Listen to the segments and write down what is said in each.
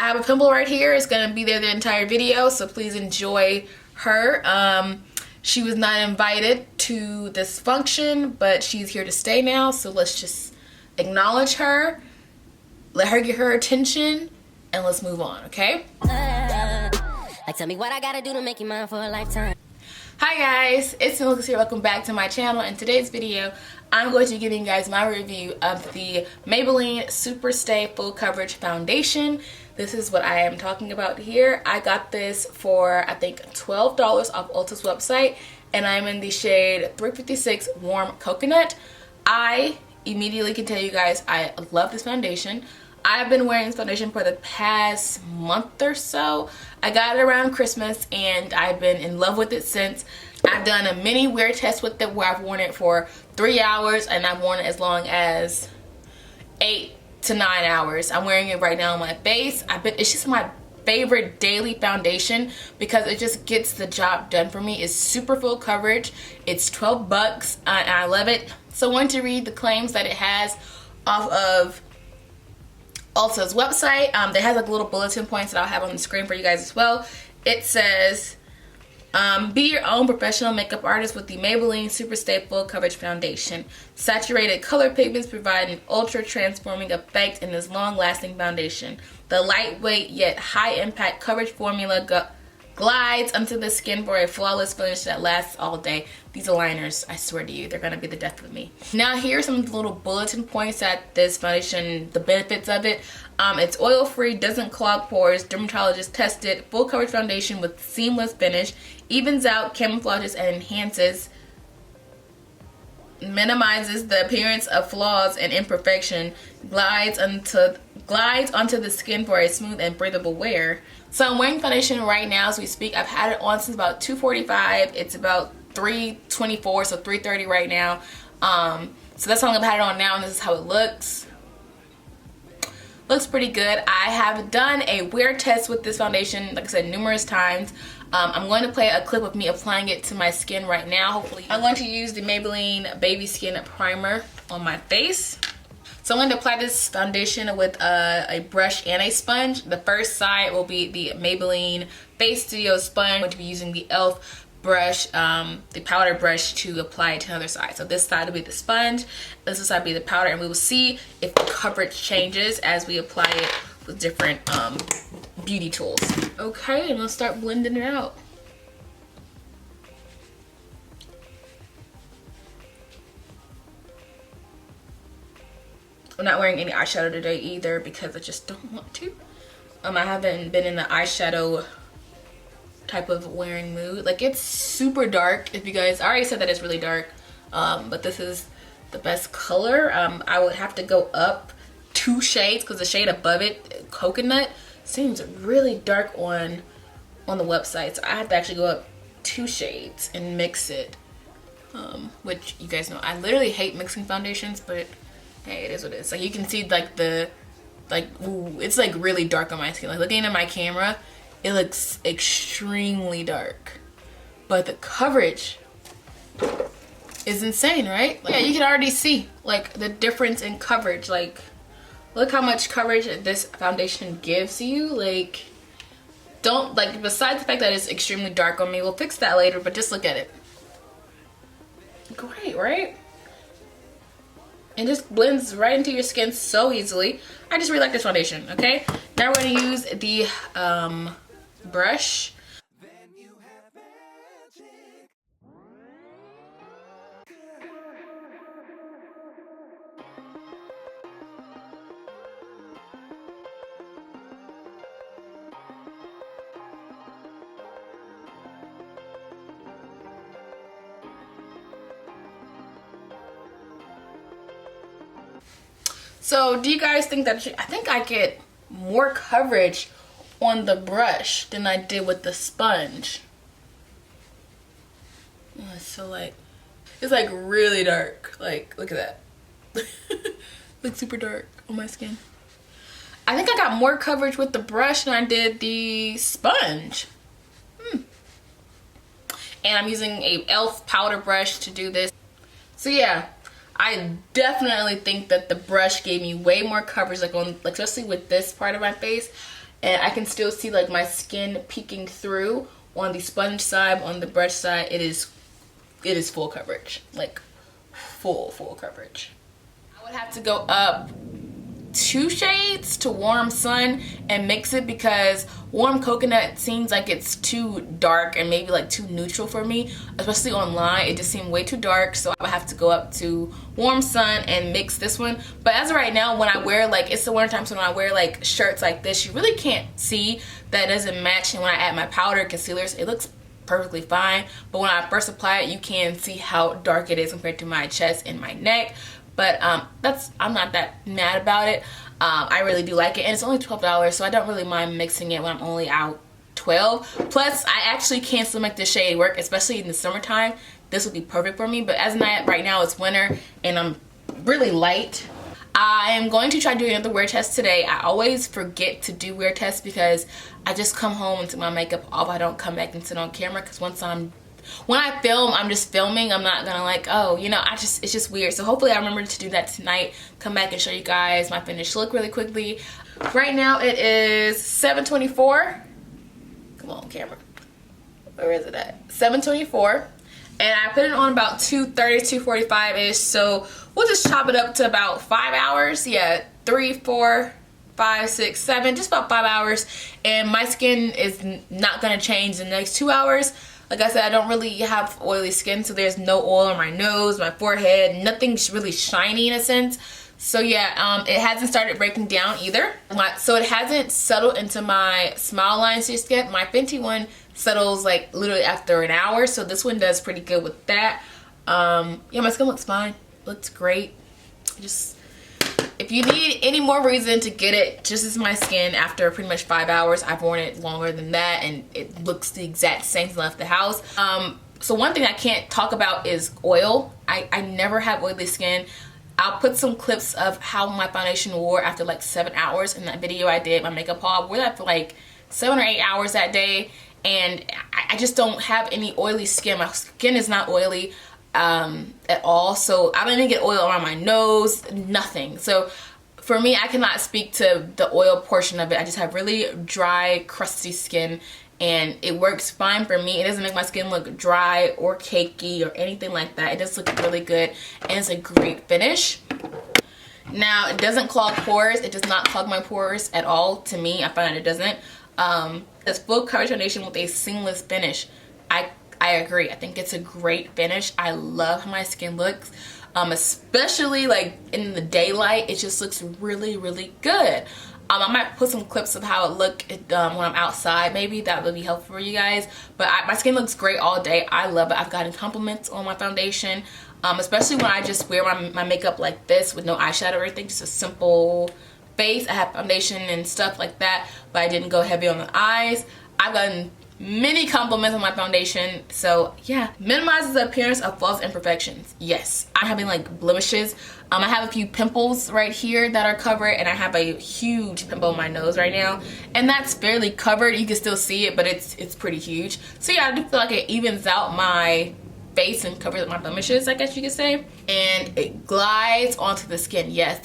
I have a pimple right here. It's gonna be there the entire video, so please enjoy her. She was not invited to this function, but she's here to stay now, so let's just acknowledge her, let her get her attention, and let's move on, okay? Like, tell me what I gotta do to make you mine for a lifetime. Hi guys, it's Alexis here. Welcome back to my channel. In today's video, I'm going to be giving you guys my review of the Maybelline Superstay Full Coverage Foundation. This is what I am talking about here. I got this for, I think, $12 off Ulta's website, and I'm in the shade 356 Warm Coconut. I immediately can tell you guys I love this foundation. I've been wearing this foundation for the past month or so. I got it around Christmas and I've been in love with it since. I've done a mini wear test with it where I've worn it for 3 hours and I've worn it as long as 8 to 9 hours. I'm wearing it right now on my face. It's just my favorite daily foundation because it just gets the job done for me. It's super full coverage. It's 12 bucks and I love it. So I want to read the claims that it has off of Ulta's website. It has like little bulletin points that I'll have on the screen for you guys as well. It says, be your own professional makeup artist with the Maybelline Superstay Full Coverage Foundation. Saturated color pigments provide an ultra transforming effect in this long-lasting foundation. The lightweight yet high-impact coverage formula glides onto the skin for a flawless finish that lasts all day. These aligners, I swear to you, they're gonna be the death of me. Now here are some of the little bulletin points at this foundation, the benefits of it. It's oil free, doesn't clog pores, dermatologist tested, full coverage foundation with seamless finish, evens out, camouflages, and enhances, minimizes the appearance of flaws and imperfection, glides onto the skin for a smooth and breathable wear. So I'm wearing foundation right now as we speak. I've had it on since about 2:45. It's about 3:24, so 3:30 right now. So that's how long I've had it on now, and this is how it looks. Looks pretty good. I have done a wear test with this foundation, like I said, numerous times. I'm going to play a clip of me applying it to my skin right now. Hopefully, I'm going to use the Maybelline Baby Skin Primer on my face. So I'm going to apply this foundation with a brush and a sponge. The first side will be the Maybelline Face Studio sponge. I'm going to be using the e.l.f. brush, the powder brush, to apply it to another side. So this side will be the sponge, this side will be the powder, and we will see if the coverage changes as we apply it with different beauty tools. Okay, and let's start blending it out. I'm not wearing any eyeshadow today either because I just don't want to. I haven't been in the eyeshadow type of wearing mood. Like, it's super dark. If you guys, I already said that it's really dark, but this is the best color. I would have to go up 2 shades because the shade above it, Coconut, seems really dark on the website. So I have to actually go up 2 shades and mix it, which you guys know I literally hate mixing foundations, but hey, it is what it is. Like, you can see like ooh, it's like really dark on my skin. Like, looking at my camera, it looks extremely dark, but the coverage is insane, right? Like, yeah, you can already see like the difference in coverage. Like, look how much coverage this foundation gives you. Like, don't, like, besides the fact that it's extremely dark on me, we'll fix that later, but just look at it. Great, right? It just blends right into your skin so easily. I just really like this foundation. Okay, now we're going to use the brush. So do you guys think that I think I get more coverage on the brush than I did with the sponge? Oh, it's so like, it's like really dark. Like, look at that. Looks super dark on my skin. I think I got more coverage with the brush than I did the sponge. And I'm using a e.l.f. powder brush to do this. So yeah, I definitely think that the brush gave me way more coverage, like on, like especially with this part of my face. and I can still see like my skin peeking through on the sponge side. On the brush side, it is full coverage, like full coverage. I would have to go up 2 shades to Warm Sun and mix it, because Warm Coconut seems like it's too dark and maybe like too neutral for me, especially online. It just seemed way too dark, so I would have to go up to Warm Sun and mix this one. But as of right now, when I wear, like, it's the winter time, so when I wear like shirts like this, you really can't see that it doesn't match. And when I add my powder concealers, it looks perfectly fine, but when I first apply it, you can see how dark it is compared to my chest and my neck. But I'm not that mad about it. I really do like it, and it's only $12, so I don't really mind mixing it when I'm only out 12. Plus, I actually can still make this shade work, especially in the summertime. This would be perfect for me, but as of right now, it's winter, and I'm really light. I am going to try doing another wear test today. I always forget to do wear tests because I just come home and take my makeup off. I don't come back and sit on camera, because when I film, I'm just filming. I'm not gonna like, oh, you know, it's just weird. So hopefully I remember to do that tonight. Come back and show you guys my finished look really quickly. Right now it is 7:24. Come on, camera. Where is it at? 7:24. And I put it on about 2:30, 2:45-ish. So we'll just chop it up to about 5 hours. Yeah, 3, 4, 5, 6, 7, just about 5 hours. And my skin is not gonna change in the next 2 hours. Like I said, I don't really have oily skin, so there's no oil on my nose, my forehead, nothing's really shiny in a sense. So yeah, it hasn't started breaking down either. So it hasn't settled into my smile lines just yet. My Fenty one settles like literally after an hour, so this one does pretty good with that. Yeah, my skin looks fine, looks great. Just, if you need any more reason to get it, just as my skin after pretty much 5 hours. I've worn it longer than that, and it looks the exact same since I left the house. So one thing I can't talk about is oil. I never have oily skin. I'll put some clips of how my foundation wore after like 7 hours in that video I did, my makeup haul. I wore that for like 7 or 8 hours that day, and I just don't have any oily skin. My skin is not oily at all, so I don't even get oil around my nose, nothing. So for me, I cannot speak to the oil portion of it. I just have really dry, crusty skin, and it works fine for me. It doesn't make my skin look dry or cakey or anything like that. It just looks really good, and it's a great finish. Now, it doesn't clog pores. It does not clog my pores at all. To me, I find it doesn't. It's full coverage foundation with a seamless finish. I agree. I think it's a great finish. I love how my skin looks, especially like in the daylight. It just looks really, really good. I might put some clips of how it looked when I'm outside. Maybe that would be helpful for you guys. But my skin looks great all day. I love it. I've gotten compliments on my foundation, especially when I just wear my makeup like this with no eyeshadow or anything, just a simple face. I have foundation and stuff like that, but I didn't go heavy on the eyes. I've gotten many compliments on my foundation. So yeah, minimizes the appearance of flaws and imperfections. Yes, I'm having like blemishes. I have a few pimples right here that are covered, and I have a huge pimple on my nose right now, and that's fairly covered. You can still see it, but it's pretty huge. So yeah, I do feel like it evens out my face and covers up my blemishes, I guess you could say. And it glides onto the skin. Yes,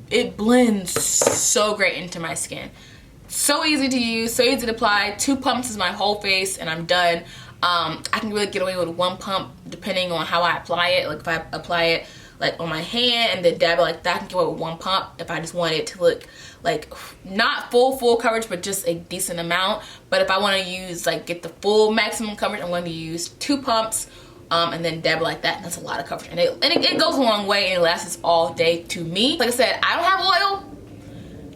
it blends so great into my skin. So easy to use, so easy to apply. 2 pumps is my whole face and I'm done. I can really get away with 1 pump depending on how I apply it. Like if I apply it like on my hand and then dab it like that, I can get away with 1 pump if I just want it to look like not full coverage, but just a decent amount. But if I want to use like get the full maximum coverage, I'm going to use 2 pumps and then dab it like that. And that's a lot of coverage, and it goes a long way, and it lasts all day to me. Like I said, I don't have oil.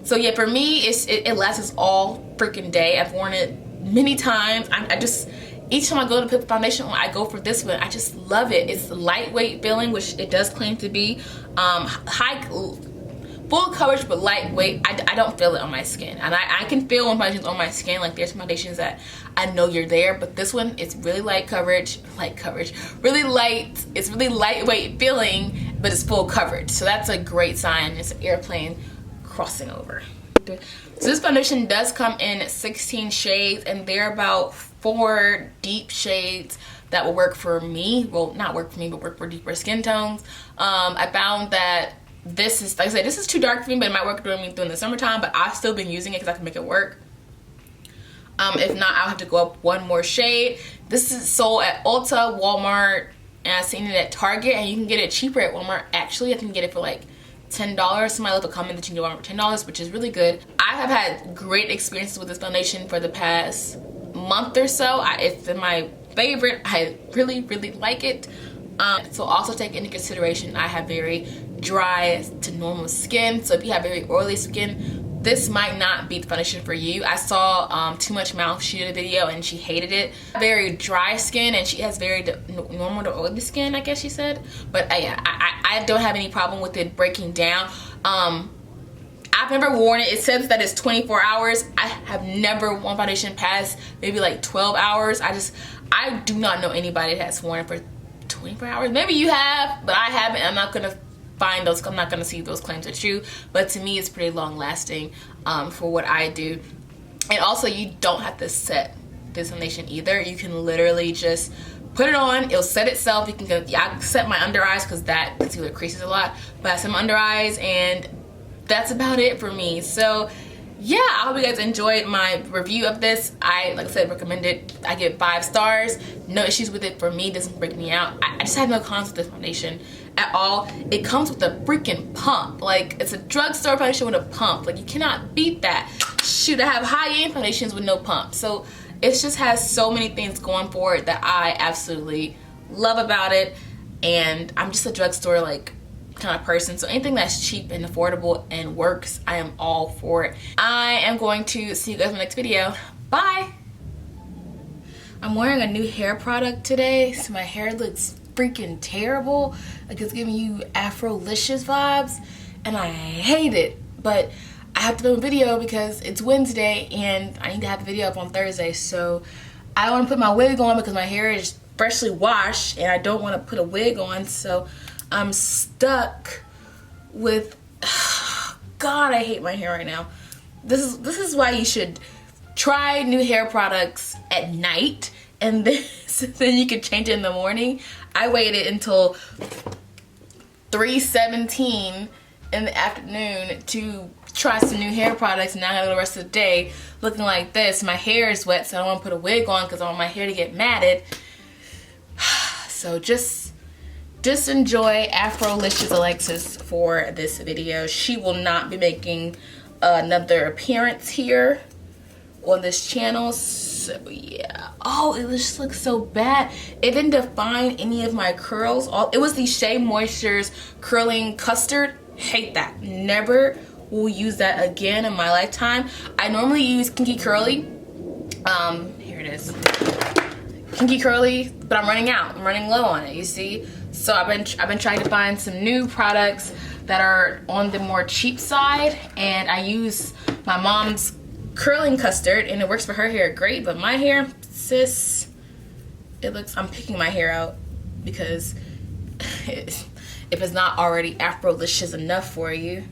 So yeah, for me, it lasts all freaking day. I've worn it many times. I just, each time I go to put the foundation on, I go for this one. I just love it. It's lightweight feeling, which it does claim to be. Full coverage, but lightweight. I don't feel it on my skin. And I can feel when foundation's on my skin. Like there's foundations that I know you're there, but this one, it's really light coverage, really light. It's really lightweight feeling, but it's full coverage. So that's a great sign. It's an airplane crossing over. So this foundation does come in 16 shades, and they're about 4 deep shades that will work for me. Well, not work for me, but work for deeper skin tones. I found that This is, like I said, this is too dark for me, but it might work during the summertime, but I've still been using it because I can make it work. If not, I'll have to go up one more shade. This is sold at Ulta, Walmart, and I've seen it at Target, and you can get it cheaper at Walmart. Actually, I can get it for like $10. Somebody left a comment that you can get Walmart for $10, which is really good. I have had great experiences with this foundation for the past month or so. It's been my favorite. I really, really like it. So also take into consideration I have very dry to normal skin. So if you have very oily skin, this might not be the foundation for you. I saw Too Much Mouth, she did a video and she hated it. Very dry skin, and she has very normal to oily skin, I guess she said. But yeah, I don't have any problem with it breaking down. I've never worn it. It says that it's 24 hours. I have never worn foundation past maybe like 12 hours. I do not know anybody that has worn it for 24 hours. Maybe you have, but I haven't. I'm not gonna find those. I'm not gonna see if those claims are true, but to me it's pretty long lasting for what I do. And also, you don't have to set this foundation either. You can literally just put it on, it'll set itself. You can go, I set my under eyes because that concealer creases a lot, but I set my under eyes and that's about it for me. So yeah, I hope you guys enjoyed my review of this. Like I said, recommend it. I give it 5 stars. No issues with it for me. It doesn't break me out. I just have no cons with this foundation at all. It comes with a freaking pump. Like, it's a drugstore foundation with a pump. Like, you cannot beat that. Shoot, I have high-end foundations with no pump. So it just has so many things going for it that I absolutely love about it. And I'm just a drugstore like kind of person, so anything that's cheap and affordable and works, I am all for it. I am going to see you guys in the next video. Bye. I'm wearing a new hair product today, so my hair looks freaking terrible. Like, it's giving you Afro-licious vibes and I hate it, but I have to do a video because it's Wednesday and I need to have the video up on Thursday. So I don't want to put my wig on because my hair is freshly washed and I don't want to put a wig on, so I'm stuck with, God, I hate my hair right now. This is why you should try new hair products at night, and then you can change it in the morning. I waited until 3:17 in the afternoon to try some new hair products, and now I got the rest of the day looking like this. My hair is wet, so I don't want to put a wig on because I want my hair to get matted. So just enjoy Afro-licious Alexis for this video. She will not be making another appearance here on this channel. So yeah. Oh, it just looks so bad. It didn't define any of my curls. It was the Shea Moisture's curling custard. Hate that. Never will use that again in my lifetime. I normally use Kinky Curly. Here it is. Kinky Curly, but I'm running out. I'm running low on it, you see? So I've been trying to find some new products that are on the more cheap side, and I use my mom's curling custard and it works for her hair great, but my hair, sis, I'm picking my hair out because if it's not already Afro-licious enough for you,